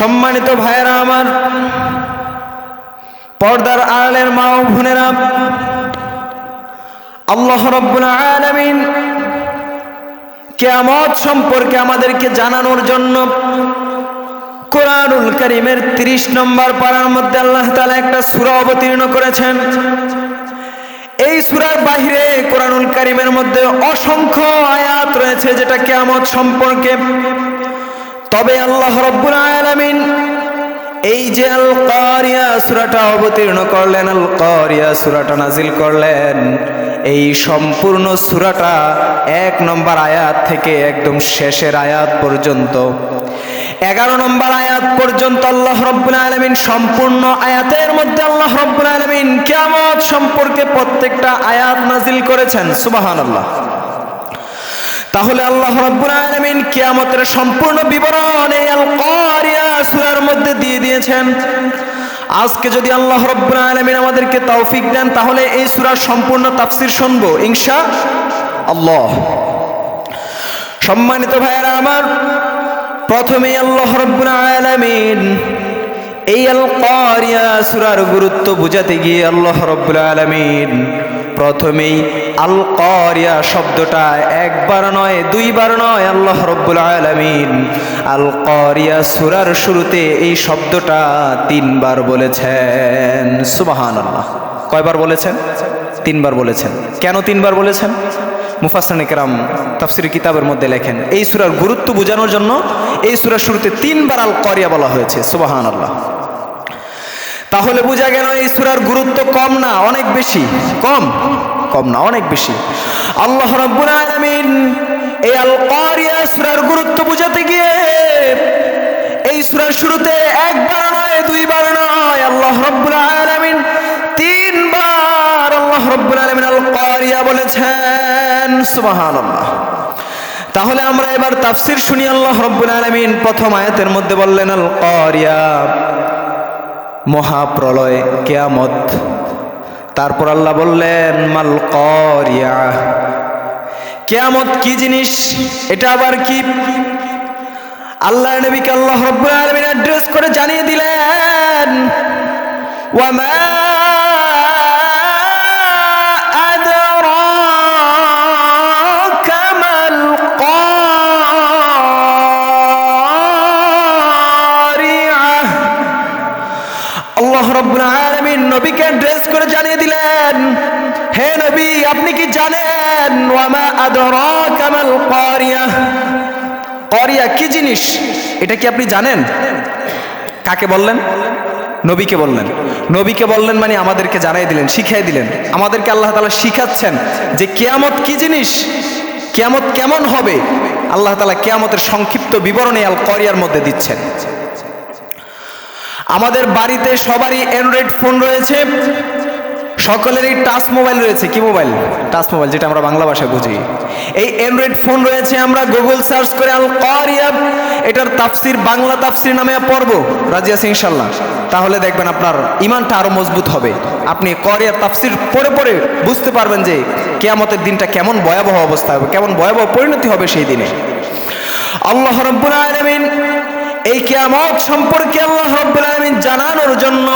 সম্মানিত ভাইয়েরা আমার, পর্দার আড়ালের মা ও বোনেরা, আল্লাহ রাব্বুল আলামিন কিয়ামত সম্পর্কে আমাদেরকে জানানোর জন্য কোরআনুল কারীমের 30 নম্বর পারার মধ্যে আল্লাহ তাআলা একটা সূরা অবতীর্ণ করেছেন। এই সূরার বাহিরে কোরআনুল কারীমের মধ্যে অসংখ্য আয়াত রয়েছে যেটা কিয়ামত সম্পর্কে। তবে আল্লাহ রাব্বুল আলামিন এই যে আল কারিয়া সূরাটা অবতীর্ণ করলেন, আল কারিয়া সূরাটা নাজিল করলেন, এই সম্পূর্ণ সূরাটা 1 নম্বর আয়াত থেকে একদম শেষের আয়াত পর্যন্ত 11 নম্বর আয়াত পর্যন্ত আল্লাহ রাব্বুল আলামিন সম্পূর্ণ আয়াতের মধ্যে আল্লাহ রাব্বুল আলামিন কিয়ামত সম্পর্কে প্রত্যেকটা আয়াত নাজিল করেছেন। সুবহানাল্লাহ। তাহলে আল্লাহ রাব্বুল আলামিন কিয়ামতের সম্পূর্ণ বিবরণ এই আল কারিয়া সূরার মধ্যে দিয়ে দিয়েছেন। আজকে যদি আল্লাহ রাব্বুল আলামিন আমাদেরকে তৌফিক দেন তাহলে এই সূরার সম্পূর্ণ তাফসীর শুনবো ইনশাআল্লাহ। সম্মানিত ভাইয়েরা আমার, প্রথমেই আল্লাহ রাব্বুল আলামিন এই আল কারিয়া সূরার গুরুত্ব বুঝাতে গিয়ে আল্লাহ রাব্বুল আলামিন প্রথমেই আল কারিয়া শব্দটা একবার নয়, দুইবার নয়, আল্লাহ রাব্বুল আলামিন আল কারিয়া সূরার শুরুতে এই শব্দটা 3 বার বলেছেন। সুবহানাল্লাহ। কয়বার বলেছেন? 3 বার বলেছেন। কেন 3 বার বলেছেন? মুফাসসিরিন কিরাম তাফসীর কিতাবের মধ্যে লেখেন এই সূরার গুরুত্ব বোঝানোর জন্য এই সূরার শুরুতে 3 বার আল কারিয়া বলা হয়েছে। সুবহানাল্লাহ। তাহলে বোঝা গেল এই সূরার গুরুত্ব কম না, অনেক বেশি। কম না, অনেক বেশি। আল্লাহ রাব্বুল আলামিন এই আল কারিয়া সূরার গুরুত্ব বোঝাতে গিয়ে এই সূরার শুরুতে একবার নয়, দুইবার নয়, আল্লাহ রাব্বুল আলামিন 3 বার আল্লাহ রাব্বুল আলামিন আল কারিয়া বলেছেন। সুবহানাল্লাহ। তাহলে আমরা এবার তাফসীর শুনি। আল্লাহ রাব্বুল আলামিন প্রথম আয়াতের মধ্যে বললেন আল কারিয়া, মহাপ্রলয়, কিয়ামত। তারপর আল্লাহ বললেন মাল কারিয়া, কিয়ামত কি জিনিস, এটা আবার কি? আল্লাহর নবীকে আল্লাহ রাব্বুল আলামিন অ্যাড্রেস করে জানিয়ে দিলেন ওয়া মা আদরাকা মাল কারিয়া। আল্লাহ রাব্বুল আলামিন নবীকে অ্যাড্রেস করে জানিয়ে দিলেন, হে নবী আপনি কি জানেন ওয়া মা আদরাকা মাল কারিয়া, কারিয়া কি জিনিস এটা কি আপনি জানেন? কাকে বললেন? নবীকে বললেন। নবীকে বললেন মানে আমাদেরকে জানাই দিলেন, শিখিয়ে দিলেন। আমাদেরকে আল্লাহ তাআলা শিখাচ্ছেন যে কিয়ামত কি জিনিস, কিয়ামত কেমন হবে। আল্লাহ তাআলা কিয়ামতের সংক্ষিপ্ত বিবরণী আল কারিয়ার মধ্যে দিচ্ছেন। আমাদের বাড়িতে সবারই অ্যান্ড্রয়েড ফোন রয়েছে, সকলেরই টাচ মোবাইল রয়েছে। কি মোবাইল? টাচ মোবাইল, যেটা আমরা বাংলা ভাষায় বুঝি। এই অ্যান্ড্রয়েড ফোন রয়েছে। আমরা গুগল সার্চ করে আল কারিয়া এটার তাফসীর, বাংলা তাফসীর নামে পড়ব। রাজি আছি ইনশাআল্লাহ? তাহলে দেখবেন আপনার ঈমানটা আরো মজবুত হবে। আপনি কারিয়ার তাফসীর পড়ে পড়ে বুঝতে পারবেন যে কিয়ামতের দিনটা কেমন ভয়াবহ অবস্থা হবে, কেমন ভয়াবহ পরিণতি হবে সেই দিনে। আল্লাহ রাব্বুল আলামিন এই কিয়ামত সম্পর্কে আল্লাহ রাব্বুল আলামিন জানানোর জন্য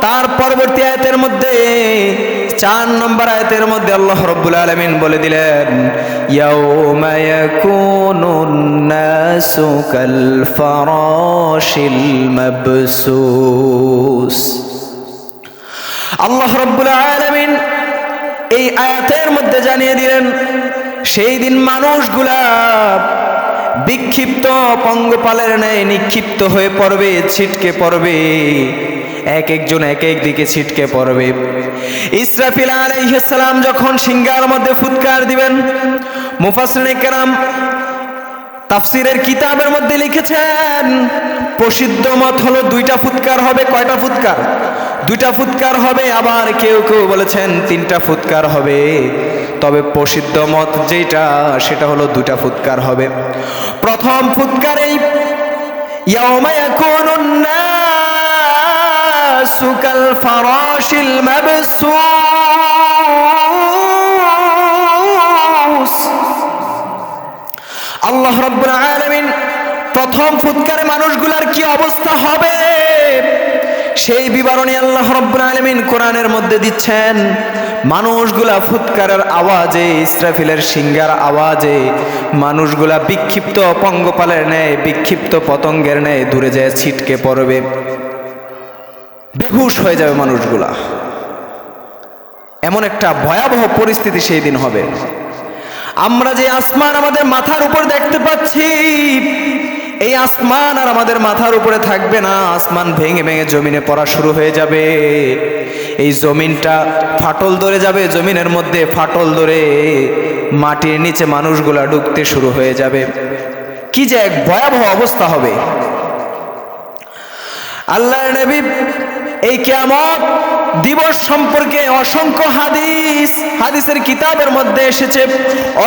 তার পরবর্তী আয়াতের মধ্যে 4 নম্বর আয়াতের মধ্যে আল্লাহ রাব্বুল আলামিন বলে দিলেন ইয়াউমা ইয়াকুনুন নাসু কাল ফারাশিল মাবসুস। আল্লাহ রাব্বুল আলামিন এই আয়াতের মধ্যে জানিয়ে দিলেন সেই দিন মানুষগুলা বিক্ষিপ্ত পঙ্গপালের ন্যায় নিক্ষিপ্ত হয়ে পড়বে, ছিটকে পড়বে, এক একজন এক এক দিকে ছিটকে পড়বে। ইসরাফিল আলাইহিস সালাম যখন সিংহার মধ্যে ফুৎকার দিবেন, মুফাসসিরিন কিরাম তাফসীরের কিতাবের মধ্যে লিখেছেন প্রসিদ্ধ মত হলো 2টা ফুৎকার হবে। কয়টা ফুৎকার? 2টা ফুৎকার হবে। আবার কেউ কেউ বলেছেন 3টা ফুৎকার হবে। তবে প্রসিদ্ধ মত যেটা সেটা হলো 2টা ফুৎকার হবে। প্রথম ফুৎকারেই ইয়াউমা ইয়াকুনুন নাসু কাল ফারাশিল মাবসুস। আল্লাহ রাব্বুল আলামিন প্রথম ফুৎকারে মানুষগুলার কি অবস্থা সেই বিবরণী আল্লাহ রাব্বুল আলামিন কোরআনের মধ্যে দিচ্ছেন। মানুষগুলা ফুৎকারের আওয়াজে, ইসরাফিলের সিংহার আওয়াজে মানুষগুলা বিক্ষিপ্ত পঙ্গপালের ন্যায়, বিক্ষিপ্ত পতঙ্গের ন্যায় দূরে যায় ছিটকে পড়বে, বেহুশ হয়ে যাবে মানুষগুলা। এমন একটা ভয়াবহ পরিস্থিতি সেই দিন হবে। আমরা যে আসমান আমাদের মাথার উপর দেখতে পাচ্ছি, এই আসমান আর আমাদের মাথার উপরে থাকবে না। আসমান ভেঙে ভেঙে জমিনে পড়া শুরু হয়ে যাবে। এই জমিনটা ফাটল ধরে যাবে, জমিনের মধ্যে ফাটল ধরে মাটির নিচে মানুষগুলা ঢুকতে শুরু হয়ে যাবে। কি যে এক ভয়াবহ অবস্থা হবে। আল্লাহর নবী এই কিয়ামত দিবস সম্পর্কে অসংখ্য হাদিসের কিতাবের মধ্যে এসেছে,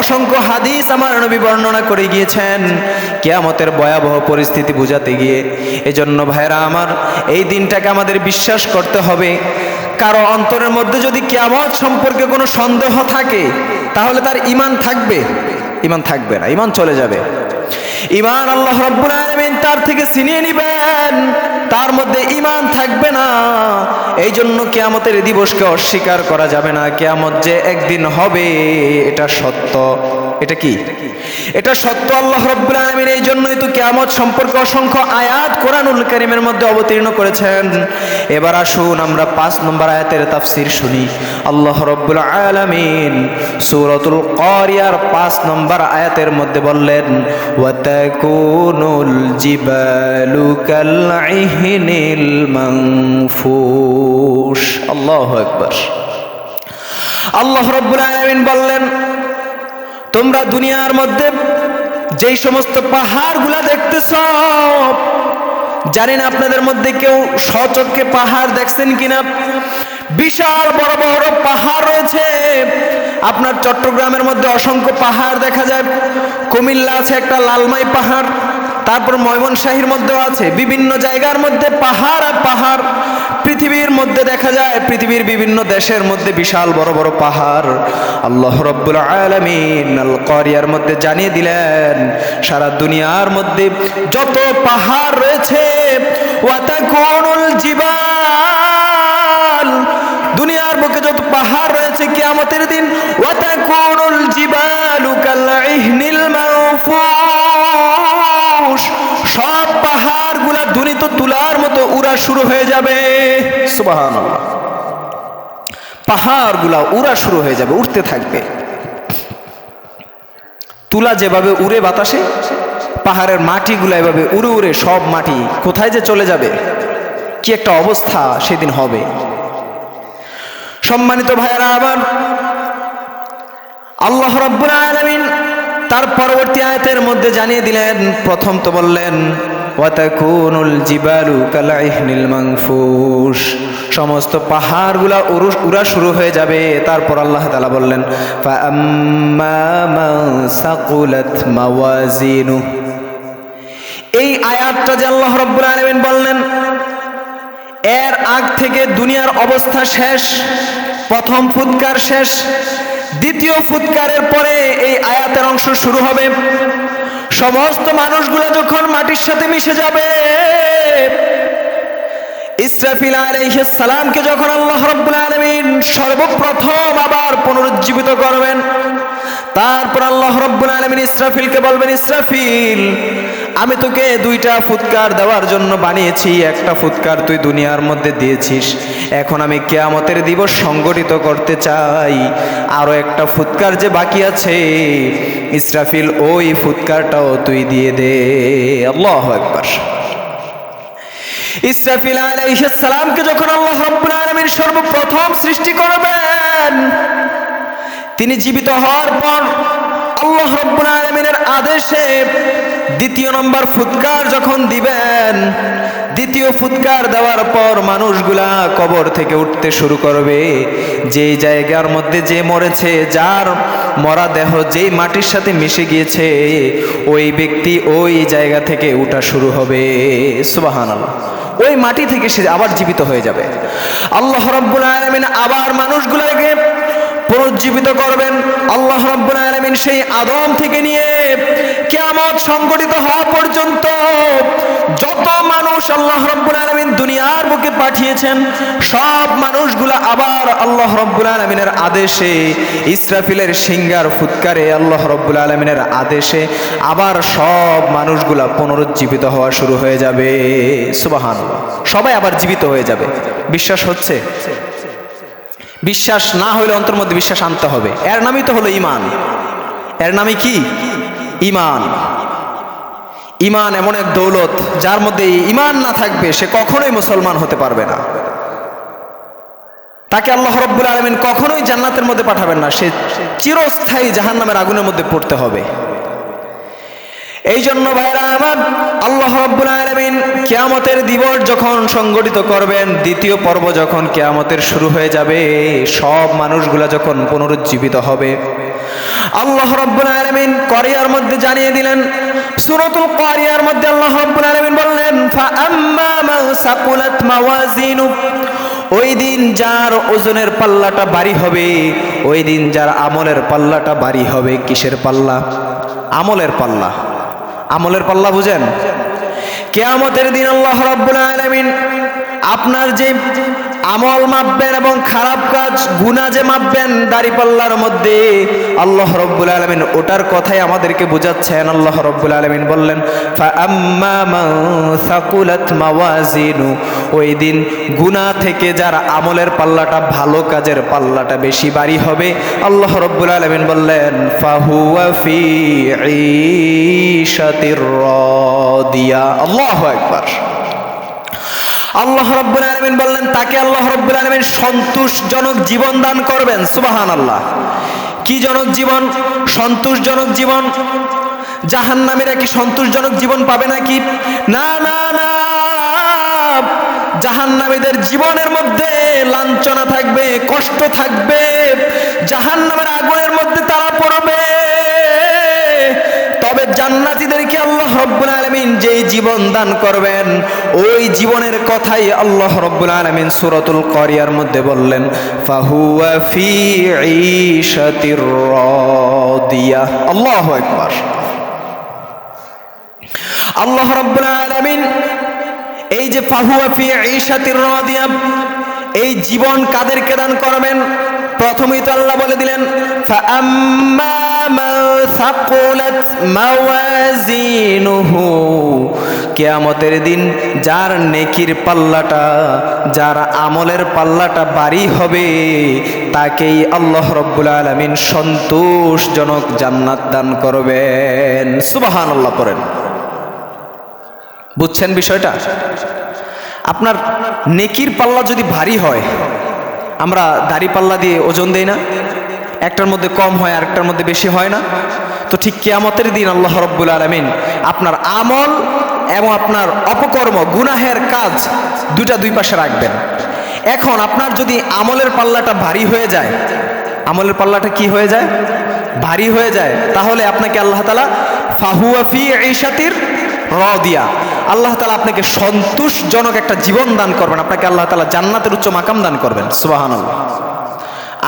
অসংখ্য হাদিস আমার নবী বর্ণনা করে গিয়েছেন কিয়ামতের ভয়াবহ পরিস্থিতি বুঝাতে গিয়ে। এজন্য ভাইরা আমার, এই দিনটাকে আমাদের বিশ্বাস করতে হবে। কারো অন্তরের মধ্যে যদি কিয়ামত সম্পর্কে কোনো সন্দেহ থাকে, তাহলে তার ঈমান থাকবে? ঈমান থাকবে না, ঈমান চলে যাবে। ঈমান আল্লাহ রাব্বুল আলামিন তার থেকে ছিনিয়ে নেবেন, তার মধ্যে ঈমান থাকবে না। এই জন্য কিয়ামতের দিবসকে অস্বীকার করা যাবে না। কিয়ামত যে একদিন হবে এটা সত্য। এটা কি? এটা সত্য। আল্লাহ রাব্বুল আলামিন এই জন্যই তো কিয়ামত সম্পর্কে অসংখ্য আয়াত কোরআনুল কারীমের মধ্যে অবতীর্ণ করেছেন। এবার আসুন আমরা 5 নম্বর আয়াতের তাফসীর শুনি। আল্লাহ রাব্বুল আলামিন সূরাতুল কারিয়ার 5 নম্বর আয়াতের মধ্যে বললেন, ওয়াতাকুনুল জিবালু কালইহনিল মানফুশ। আল্লাহু আকবার। আল্লাহ রাব্বুল আলামিন বললেন, তোমরা দুনিয়ার মধ্যে যেই সমস্ত পাহাড়গুলা দেখতেছ, জানেন আপনাদের মধ্যে কেউ সচক্ষে পাহাড় দেখছেন কিনা? বিশাল বড় বড় পাহাড় রয়েছে। আপনার চট্টগ্রামের মধ্যে অসংখ্য পাহাড় দেখা যায়। কুমিল্লা আছে একটা লালমাই পাহাড়, তারপর ময়মনসিংহের মধ্যেও আছে। বিভিন্ন জায়গার মধ্যে পাহাড় আর পাহাড়। পৃথিবীর মধ্যে দেখা যায়, পৃথিবীর বিভিন্ন দেশের মধ্যে বিশাল বড় বড় পাহাড়। আল্লাহ রাব্বুল আলামিন আল কারিয়ার মধ্যে জানিয়ে দিলেন, সারা দুনিয়ার মধ্যে যত পাহাড় রয়েছে, ওয়াতাকুনুল জিবাল, দুনিয়ার বুকে যত পাহাড় রয়েছে কিয়ামতের দিন, ওয়াতাকুনুল জিবালু কালইহনিল মানফুশ, সব পাহাড়গুলা দুনিত তুলার মতো উড়া শুরু হয়ে যাবে। সুবহানাল্লাহ। পাহাড়গুলা উড়া শুরু হয়ে যাবে, উড়তে থাকবে। তুলা যেভাবে উড়ে বাতাসে, পাহাড়ের মাটিগুলা এভাবে উড়ে উড়ে সব মাটি কোথায় যে চলে যাবে, কি একটা অবস্থা সেদিন হবে। সম্মানিত ভাইয়েরা আমার, আল্লাহ রাব্বুল আলামিন তার পরবর্তী আয়াতের মধ্যে জানিয়ে দিলেন, প্রথম তো বললেন ওয়াতাকুনুল জিবালু কালইহনিল মানফুশ, সমস্ত পাহাড়গুলা উড়া শুরু হয়ে যাবে। তারপর আল্লাহ তাআলা বললেন, ফাআম্মা মান সাকুলাত মাওয়াজিনু। এই আয়াতটা যে আল্লাহ রাব্বুল আলামিন বললেন, এর আগ থেকে দুনিয়ার অবস্থা শেষ। প্রথম ফুৎকার শেষ, দ্বিতীয় ফুৎকারের পরে এই আয়াতের অংশ শুরু হবে। সমস্ত মানুষগুলো যখন মাটির সাথে মিশে যাবে, ইসরাফিল আলাইহিস সালামকে যখন আল্লাহ রাব্বুল আলামিন সর্বপ্রথম আবার পুনরুজ্জীবিত করবেন, তারপর আল্লাহ রাব্বুল আলামিন ইসরাফিলকে বলবেন, ইসরাফিল, আমি তোকে 2টা ফুৎকার দেওয়ার জন্য বানিয়েছি, একটা ফুৎকার তুই দুনিয়ার মধ্যে দিয়েছিস, এখন আমি কিয়ামতের দিবস সংগঠিত করতে চাই, আরো একটা ফুৎকার যে বাকি আছে, ইসরাফিল ওই ফুৎকারটাও তুই দিয়ে দে। আল্লাহু আকবার। ইসরাফিল আলাইহিস সালামকে যখন আল্লাহ রাব্বুল আলামিন সর্বপ্রথম সৃষ্টি করবেন, তিনি জীবিত হওয়ার পর আল্লাহ রাব্বুল আলামিনের আদেশে 2য় নম্বর ফুৎকার যখন দিবেন, 2য় ফুৎকার দেওয়ার পর মানুষগুলা কবর থেকে উঠতে শুরু করবে। যেই জায়গার মধ্যে যে মরেছে, যার মরা দেহ যেই মাটির সাথে মিশে গিয়েছে, ওই ব্যক্তি ওই জায়গা থেকে উঠা শুরু হবে। সুবহানাল্লাহ। ওই মাটি থেকে সে আবার জীবিত হয়ে যাবে। আল্লাহ রাব্বুল আলামিন আবার মানুষগুলোকে পুনরুজ্জীবিত করবেন আল্লাহ রাব্বুল আলামিন সেই আদম থেকে নিয়ে কিয়ামত সংঘটিত হওয়া পর্যন্ত যত মানুষ আল্লাহ রাব্বুল আলামিন দুনিয়ার বুকে পাঠিয়েছেন সব মানুষগুলা আবার আল্লাহ রাব্বুল আলামিনের আদেশে ইসরাফিলের সিংহার ফুৎকারে আল্লাহ রাব্বুল আলামিনের আদেশে আবার সব মানুষগুলা পুনরুজ্জীবিত হওয়া শুরু হয়ে যাবে। সুবহানাল্লাহ। সবাই আবার জীবিত হয়ে যাবে। বিশ্বাস হচ্ছে? বিশ্বাস না হলে অন্তর মধ্যে বিশ্বাস আনতে হবে। এর নামই তো হলো ঈমান। এর নামই কি? ঈমান। ঈমান এমন এক দৌলত, যার মধ্যে ঈমান না থাকবে সে কখনোই মুসলমান হতে পারবে না। তাকে আল্লাহ রাব্বুল আলামিন কখনোই জান্নাতের মধ্যে পাঠাবেন না, সে চিরস্থায়ী জাহান্নামের আগুনের মধ্যে পড়তে হবে। এই জন্য ভাইরা আমার, আল্লাহ রাব্বুল আলামিন কিয়ামতের দিবস যখন সংগঠিত করবেন, দ্বিতীয় পর্ব যখন কিয়ামতের শুরু হয়ে যাবে, সব মানুষগুলা যখন পুনরুজ্জীবিত হবে, আল্লাহ রাব্বুল আলামিন কোরিয়ার মধ্যে জানিয়ে দিলেন, সূরাতুল কোরিয়ার মধ্যে আল্লাহ রাব্বুল আলামিন বললেন, ফাআম্মা মান সাকুলাত মাওয়াজিনু, ওই দিন যার ওজনের পাল্লাটা ভারী হবে, ওই দিন যার আমলের পাল্লাটা ভারী হবে। কিসের পাল্লা? আমলের পাল্লা। আমলের পাল্লা বুঝেন? কিয়ামতের দিন আল্লাহ রাব্বুল আলামিন আপনার যে আমল মাপবেন এবং খারাপ কাজ গুনাহ যে মাপবেন দাড়িপাল্লার মধ্যে, আল্লাহ রাব্বুল আলামিন ওটার কথাই আমাদেরকে বোঝাচ্ছেন। আল্লাহ রাব্বুল আলামিন বললেন, ফাআম্মা মান সাকুলাত মাওয়াজিনু, ওই দিন গুনাহ থেকে যার আমলের পাল্লাটা, ভালো কাজের পাল্লাটা বেশি ভারী হবে, আল্লাহ রাব্বুল আলামিন বললেন, ফাহুয়া ফি ঈশাতির রাদিয়া। আল্লাহু আকবার। আল্লাহ রাব্বুল আলামিন বললেন, তাকে আল্লাহ রাব্বুল আলামিন সন্তোষজনক জীবন দান করবেন। সুবহানাল্লাহ। কি জনক জীবন? সন্তোষজনক জীবন। জাহান্নামীরা কি সন্তোষজনক জীবন পাবে নাকি? না না না, জাহান্নামীদের জীবনের মধ্যে লাঞ্ছনা থাকবে, কষ্ট থাকবে, জাহান্নামের আগুনের মধ্যে তারা পড়বে। তবে জান্নাতীদেরকে আল্লাহ রাব্বুল আলামিন যেই জীবন দান করবেন, ওই জীবনের কথাই আল্লাহ রাব্বুল আলামিন সূরাতুল কোরিয়ার মধ্যে বললেন, ফাহুয়া ফি ঈশাতির রাদিয়া। আল্লাহু আকবার। আল্লাহ রাব্বুল আলামিন এই যে ফাহুয়া ফি ঈশাতির রাদিয়া, এই জীবন কাদেরকে দান করবেন? প্রথমেই তো আল্লাহ বলে দিলেন, ফাআম্মা মান সাকুলাত মাওয়াজিনুহু, কিয়ামতের দিন যার নেকির পাল্লাটা, যার আমলের পাল্লাটা ভারী হবে, তাকেই আল্লাহ রাব্বুল আলামিন সন্তোষজনক জান্নাত দান করবেন। সুবহানাল্লাহ পড়েন। বুঝছেন বিষয়টা? আপনার নেকির পাল্লা যদি ভারী হয়, আমরা দাড়ি পাল্লা দিয়ে ওজন দেই না? একটার মধ্যে কম হয়, আরেকটার মধ্যে বেশি হয় না? তো ঠিক কিয়ামতের দিন আল্লাহ রাব্বুল আলামিন আপনার আমল এবং আপনার অপকর্ম, গুনাহের কাজ দুইটা দুই পাশে রাখবেন। এখন আপনার যদি আমলের পাল্লাটা ভারী হয়ে যায়, আমলের পাল্লাটা কি হয়ে যায়? ভারী হয়ে যায়, তাহলে আপনাকে আল্লাহ তাআলা ফাহুয়া ফি ঈশাতির রাদিয়া, আল্লাহ তাআলা আপনাকে সন্তোষজনক একটা জীবন দান করবেন, আপনাকে আল্লাহ তাআলা জান্নাতের উচ্চ মাকাম দান করবেন। সুবহানাল্লাহ।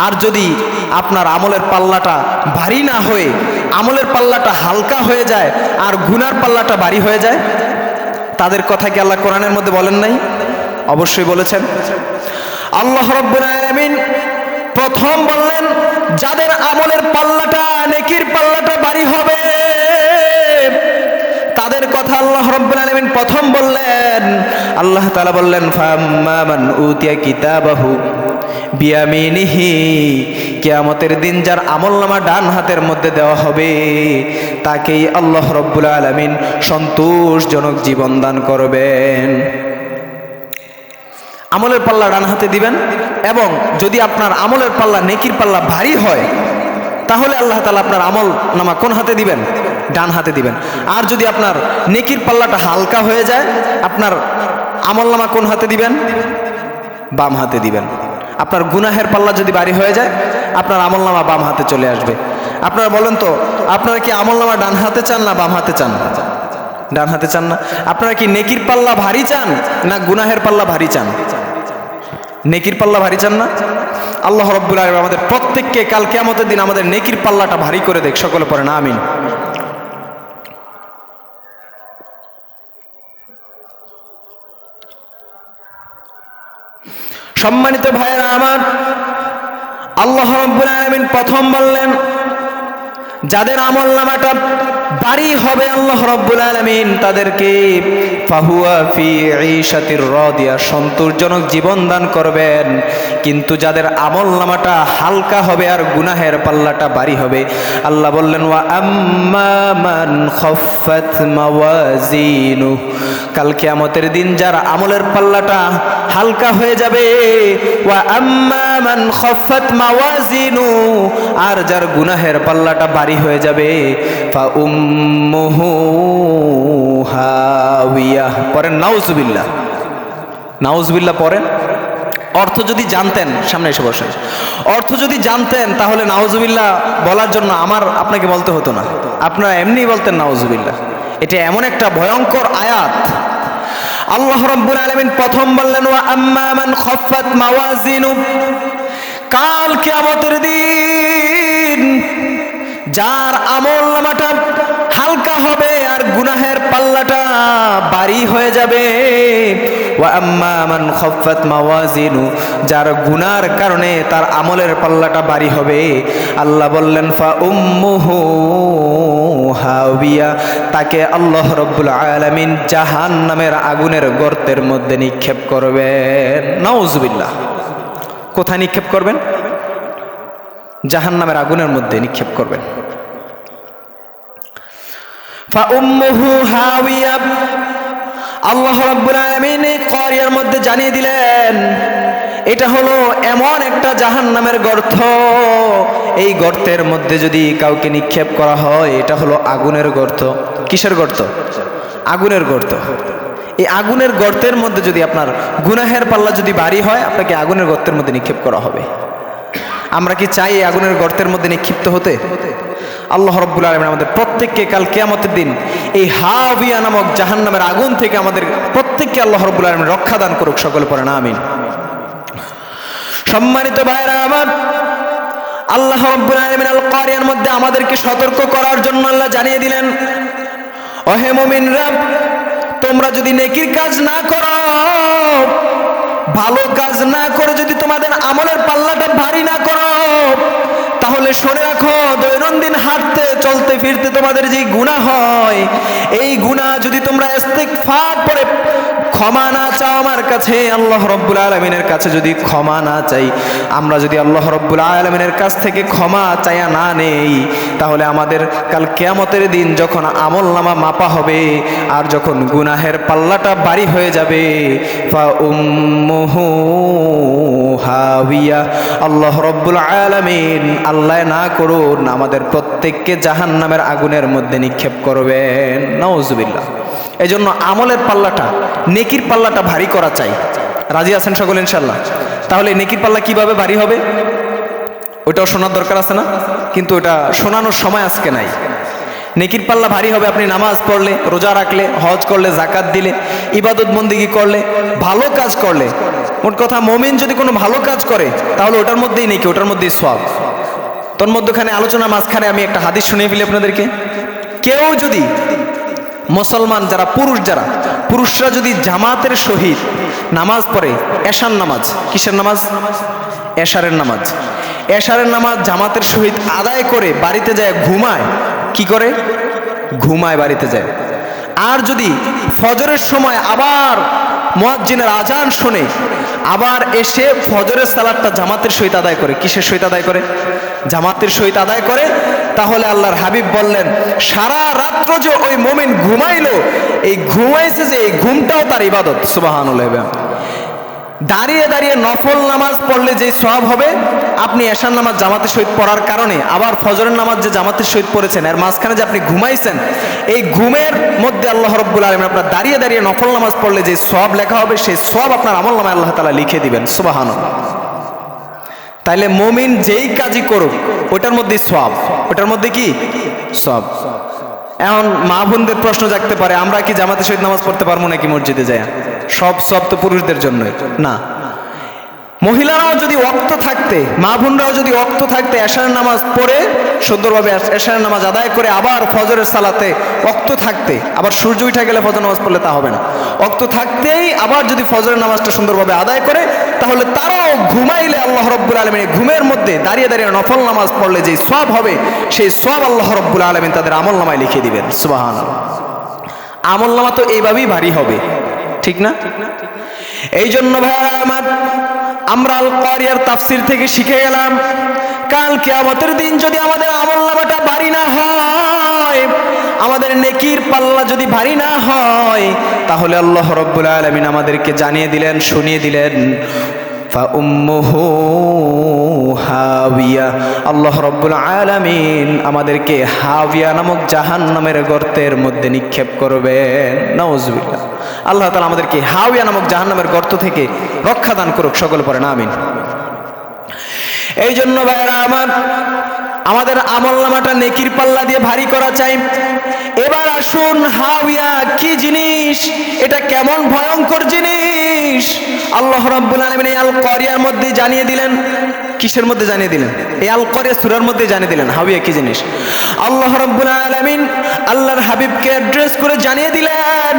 আর যদি আপনার আমলের পাল্লাটা ভারী না হয়ে আমলের পাল্লাটা হালকা হয়ে যায় আর গুনার পাল্লাটা ভারী হয়ে যায়, তাদের কথা কি আল্লাহ কোরআনের মধ্যে বলেন নাই? অবশ্যই বলেছেন। আল্লাহ রাব্বুল আলামিন প্রথম বললেন, যাদের আমলের পাল্লাটা, নেকির পাল্লাটা ভারী হবে, তাদের কথা আল্লাহ রাব্বুল আলামিন প্রথম বললেন। আল্লাহ তাআলা বললেন, ফাম্মা মান উতিয়া কিতাবাহু বিয়ামিনিহি, কিয়ামতের দিন যার আমলনামা ডান হাতের মধ্যে দেওয়া হবে, তাকেই আল্লাহ রাব্বুল আলামিন সন্তোষজনক জীবন দান করবেন। আমলের পাল্লা ডান হাতে দিবেন, এবং যদি আপনার আমলের পাল্লা, নেকির পাল্লা ভারী হয়, তাহলে আল্লাহ তাআলা আপনার আমল নামা কোন হাতে দিবেন? ডান হাতে দিবেন। আর যদি আপনার নেকির পাল্লাটা হালকা হয়ে যায়, আপনার আমল নামা কোন হাতে দিবেন? বাম হাতে দিবেন। আপনার গুনাহের পাল্লা যদি ভারী হয়ে যায়, আপনার আমল নামা বাম হাতে চলে আসবে। আপনারা বলেন তো, আপনারা কি আমল নামা ডান হাতে চান না বাম হাতে চান? ডান হাতে চান না? আপনারা কি নেকির পাল্লা ভারী চান না গুনাহের পাল্লা ভারী চান? নেকির পাল্লা ভারী চান না? আল্লাহ রাব্বুল আলামিন আমাদের প্রত্যেককে কাল কিয়ামতের দিন আমাদের নেকির পাল্লাটা ভারী করে দেখ। সকলে পড়েন আমিন। সম্মানিত ভাইয়েরা আমার, আল্লাহ রাব্বুল আলামিন প্রথম বললেন যাদের আমলনামাটা ভারী হবে আল্লাহ রাব্বুল আলামিন তাদেরকে ফাহুয়া ফি ঈশাতির রাদিয়া সন্তোষজনক জীবন দান করবেন। কিন্তু যাদের আমলনামাটা হালকা হবে আর গুনাহের পাল্লাটা ভারী হবে, আল্লাহ বললেন ওয়া আম্মা মান খাফফাত মাওয়াজিনু, কাল কিয়ামতের দিন যার আমলের পাল্লাটা হালকা হয়ে যাবে, ওয়া আম্মা মান খাফফাত মাওয়াজিনু, আর যার গুনাহের পাল্লাটা ভারী হয়ে যাবে, ফা উম্মুহু হাওিয়া। পড়েন নাউজুবিল্লাহ, নাউজুবিল্লাহ পড়েন। অর্থ যদি জানতেন, সামনে এসে বসেন, অর্থ যদি জানতেন তাহলে নাউজুবিল্লাহ বলার জন্য আমার আপনাকে বলতে হতো না, আপনারা এমনি বলতেন নাউজুবিল্লাহ। এটা এমন একটা ভয়ঙ্কর আয়াত। আল্লাহ রাব্বুল আলামিন প্রথম বললেন ওয়া আম্মা মান খাফফাত মাওয়াজিনু, কাল কিয়ামতের দিন যার আমলনামাটা হালকা হবে আর গুনাহের পাল্লাটা ভারী হয়ে যাবে, ওয়া আম্মা মান খাফফাত মাওয়াজিনু, যার গুনার কারণে তার আমলের পাল্লাটা ভারী হবে, আল্লাহ বললেন ফা উম্মুহু হাওিয়া, তাকে আল্লাহ রাব্বুল আলামিন জাহান্নামের আগুনের গর্তের মধ্যে নিক্ষেপ করবেন। নাউজুবিল্লাহ। কোথায় নিক্ষেপ করবেন? জাহান্নামের আগুনের মধ্যে নিক্ষেপ করবেন। ফা উম্মুহু হাওিয়া, আল্লাহ রাব্বুল আলামিন এই কোরআনের মধ্যে জানিয়ে দিলেন এটা হলো এমন একটা জাহান্নামের গর্ত, এই গর্তের মধ্যে যদি কাউকে নিক্ষেপ করা হয় এটা হলো আগুনের গর্ত। কিসের গর্ত? আগুনের গর্ত। এই আগুনের গর্তের মধ্যে যদি আপনার গুনাহের পাল্লা যদি ভারী হয়, আপনাকে আগুনের গর্তের মধ্যে নিক্ষেপ করা হবে। আমরা কি চাই এই আগুনের গর্তের মধ্যে নিক্ষিপ্ত হতে? আল্লাহ রাব্বুল আলামিন আমাদের প্রত্যেককে কাল কিয়ামতের দিন এই হাবিয়া নামক জাহান্নামের আগুন থেকে আমাদের প্রত্যেককে আল্লাহ রাব্বুল আলামিন রক্ষা দান করুক। সকলে পড়েন আমিন। সম্মানিত ভাইরা আমার, আল্লাহ রাব্বুল আলামিন আল কোরআনের মধ্যে আমাদেরকে সতর্ক করার জন্য আল্লাহ জানিয়ে দিলেন, ওহে মুমিনরা, তোমরা যদি নেকির কাজ না করো, ভালো কাজ না করে যদি তোমাদের আমলের পাল্লাটা ভারী না করো, তাহলে শুনে রাখো দৈনন্দিন হাঁটতে চলতে ফিরতে তোমাদের যে গুনাহ হয়, এই গুনাহ যদি তোমরা ইস্তিগফার করে ক্ষমা না চাও আমার কাছে, আল্লাহ রাব্বুল আলামিনের কাছে যদি ক্ষমা না চাই, আমরা যদি আল্লাহ রাব্বুল আলামিনের কাছ থেকে ক্ষমা চাইয়া না নেই, তাহলে আমাদের কাল কিয়ামতের দিন যখন আমলনামা মাপা হবে আর যখন গুনাহের পাল্লাটা ভারী হয়ে যাবে, ফা উম্মুহু হাওিয়া, আল্লাহ রাব্বুল আলামিন আল্লাহ না করুন আমাদের প্রত্যেককে জাহান্নামের আগুনের মধ্যে নিক্ষেপ করবেন। নাউজুবিল্লাহ। এই জন্য আমলের পাল্লাটা, নেকির পাল্লাটা ভারী করা চাই। রাজি আছেন সকলে ইনশাল্লাহ? তাহলে নেকির পাল্লা কিভাবে ভারী হবে ওইটাও শোনার দরকার আছে না? কিন্তু ওটা শোনানোর সময় আজকে নাই। নেকির পাল্লা ভারী হবে আপনি নামাজ পড়লে, রোজা রাখলে, হজ করলে, জাকাত দিলে, ইবাদত বন্দেগী করলে, ভালো কাজ করলে। মোট কথা মুমিন যদি কোনো ভালো কাজ করে তাহলে ওটার মধ্যেই নেকি, ওটার মধ্যেই সওয়াব। তোর মধ্যখানে আলোচনা মাঝখানে আমি একটা হাদিস শুনিয়ে ফেলি আপনাদেরকে। কেউ যদি মুসলমান যারা পুরুষরা যদি জামাতের সহিত নামাজ পড়ে, এশার নামাজ, কিসের নামাজ? এশারের নামাজ। এশারের নামাজ জামাতের সহিত আদায় করে বাড়িতে যায় ঘুমায়, কি করে? ঘুমায়, বাড়িতে যায়। আর যদি ফজরের সময় আবার মুয়াজ্জিনের আজান শুনে আবার এসে ফজরের সালাতটা জামাতের সহিত আদায় করে, কিসের সহিত আদায় করে? জামাতের সহিত আদায় করে, তাহলে আল্লাহর হাবিব বললেন সারা রাত্র যে ওই মুমিন ঘুমাইলো, এই ঘুমাইছে যে এই ঘুমটাও তার ইবাদত। সুবহানাল্লাহ। দাঁড়িয়ে দাঁড়িয়ে নফল নামাজ পড়লে যে সওয়াব হবে, আপনি এশার নামাজ জামাতের সহিত পড়ার কারণে আবার ফজরের নামাজ যে জামাতের সহিত পড়েছেন, এর মাঝখানে যে আপনি ঘুমাইছেন, এই ঘুমের মধ্যে আল্লাহ রাব্বুল আলামিন আপনার দাঁড়িয়ে দাঁড়িয়ে নফল নামাজ পড়লে যে সওয়াব লেখা হবে, সেই সওয়াব আপনার আমলনামায় আল্লাহ তাআলা লিখে দিবেন। সুবহানাল্লাহ। তাইলে মুমিন যেই কাজই করুক ওটার মধ্যেই সওয়াব, ওটার মধ্যে কি সওয়াব। এখন মা বোনদের প্রশ্ন জাগতে পারে, আমরা কি জামাতের সহিত নামাজ পড়তে পারবো নাকি মসজিদে যায়? সব সওয়াব তো পুরুষদের জন্যই না। মহিলারাও যদি ওয়াক্ত থাকতে, মা বোনরাও যদি ওয়াক্ত থাকতে এশারের নামাজ পড়ে সুন্দরভাবে এশারের নামাজ আদায় করে আবার ফজরের সালাতে ওয়াক্ত থাকতে, আবার সূর্য উঠে গেলে ফজর নামাজ পড়লে তা হবে না, ওয়াক্ত থাকতেই আবার যদি ফজরের নামাজটা সুন্দরভাবে আদায় করে, তাহলে তারাও ঘুমাইলে আল্লাহ রাব্বুল আলামিন ঘুমের মধ্যে দাঁড়িয়ে দাঁড়িয়ে নফল নামাজ পড়লে যে সওয়াব হবে, সেই সওয়াব আল্লাহ রাব্বুল আলামিন তাদের আমলনামায় লিখে দিবেন। সুবহানাল্লাহ। আমলনামা তো এইভাবেই ভারী হবে, ঠিক না? এই জন্য ভাইরা আমার, আমরা আল কারিয়ার তাফসীর থেকে শিখে গেলাম, কাল কিয়ামতের দিন যদি আমাদের আমলনামাটা ভারী না হয়, আমাদের নেকির পাল্লা যদি ভারী না হয়, তাহলে আল্লাহ রাব্বুল আলামিন আমাদেরকে জানিয়ে দিলেন, শুনিয়ে দিলেন, ফাউম্মুহু হাবিয়া। আল্লাহ রাব্বুল আলামিন আমাদেরকে হাবিয়া নামক জাহান্নামের গর্তের মধ্যে নিক্ষেপ করবেন। নাউজুবিল্লাহ। আল্লাহ তাআলা আমাদেরকে হাবিয়া নামক জাহান্নামের গর্ত থেকে রক্ষা দান করুক, সকল পড়েন আমিন। এই জন্য ভাইরা আমার, আমাদের আমলনামাটা নেকির পাল্লা দিয়ে ভারী করা চাই। এবার আসুন, হাবিয়া কি জিনিস, এটা কেমন ভয়ঙ্কর জিনিস, আল্লাহ রাব্বুল আলামিন এই আল কারিয়ার মধ্যে জানিয়ে দিলেন। কিসের মধ্যে জানিয়ে দিলেন? এই আল কারিয়া সূরার মধ্যে জানিয়ে দিলেন হাবিয়া কি জিনিস। আল্লাহ রাব্বুল আলামিন আল্লাহর হাবিবকে অ্যাড্রেস করে জানিয়ে দিলেন,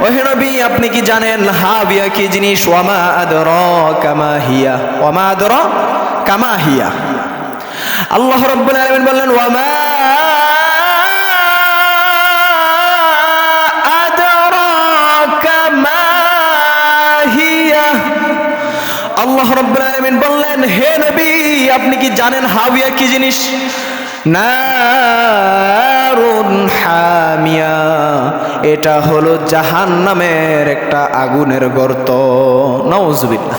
ওহে নবী আপনি কি জানেন হাবিয়া কি জিনিস? ওয়ামা আদরাকা মা হিয়া, ওয়ামা আদরাকা মা হিয়া। আল্লাহ রাব্বুল আলামিন বললেন, ওয়ামা আদরাকা মা হিয়া। আল্লাহ রাব্বুল আলামিন বললেন, হে নবী আপনি কি জানেন হাবিয়া কি জিনিস? নারুন হামিয়া, এটা হলো জাহান্নামের একটা আগুনের গর্ত। নাউজুবিল্লাহ।